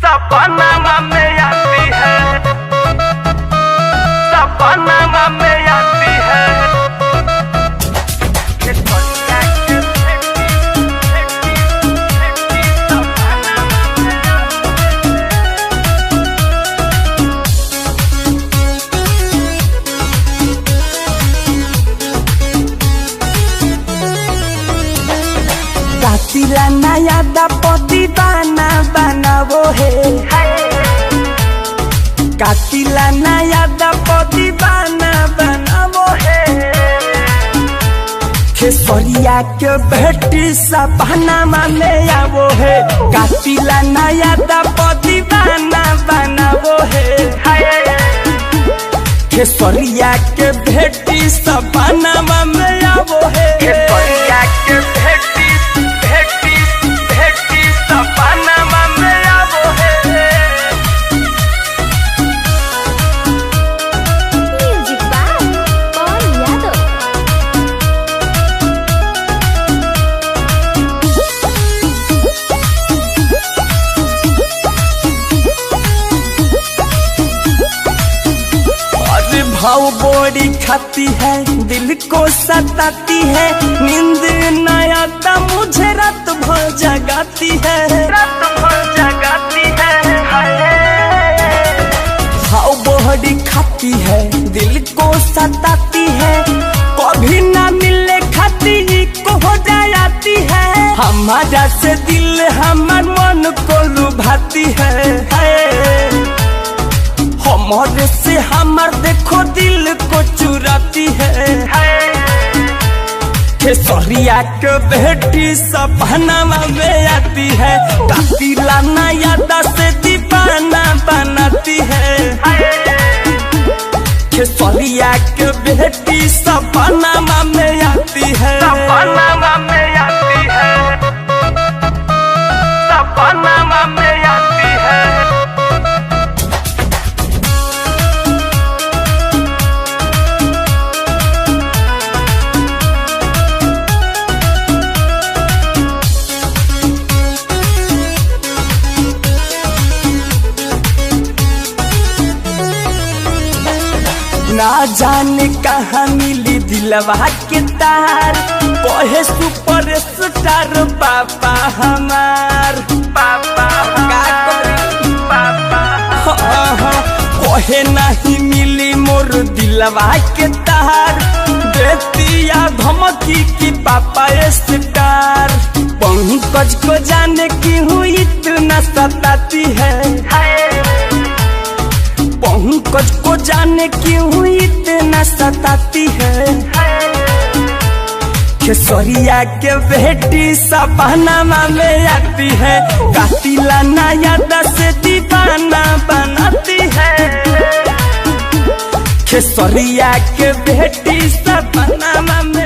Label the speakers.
Speaker 1: सपना में आती है, सपना में आती है।
Speaker 2: कातिला नया दपति बाना बनावो है, कातिला नया दपति बाना बनावो है। खेसरिया के बेटी सपना में आवो है, कातिला नया दपति बाना बनावो है। खेसरिया के बेटी सपना में आवो है,
Speaker 1: खेसरिया के बेटी सपना में आवो है।
Speaker 3: म्यूजिक बाय पवन यादव।
Speaker 2: अरे भाव बोरी खाती है, दिल को सताती है, नींद न आता मुझे रात भर जगाती है,
Speaker 1: रात भर जगाती है।
Speaker 2: भाव बोरी खाती है, दिल को सताती है, कभी ना मिलने खाती को हो जाती है। हमारा से दिल हमार मन को लुभाती है, हमारे से हमार देखो दिल को चुराती है। खेसरिया के बेटी सपना में आती है, कातिला नया से दीवाना बनाती है। खेसरिया के बेटी सपना में आती है,
Speaker 1: सपना में आती है, सपना में आती है।
Speaker 2: ना जाने कहाँ मिली दिलवा के तार, कहे सुपर स्टार पापा हमार।
Speaker 1: पापा पापा
Speaker 2: कहे नहीं मिली मोर दिलवा के तार, देतिया धमकी की पापा स्टार। पंकज को जाने क्यों इतना सताती है, पंकज को जाने क्यों इतना सताती है। खेसरिया के बेटी सपना में आती है, कातिला नया से दीवाना बनाती है। खेसरिया के बेटी सपना में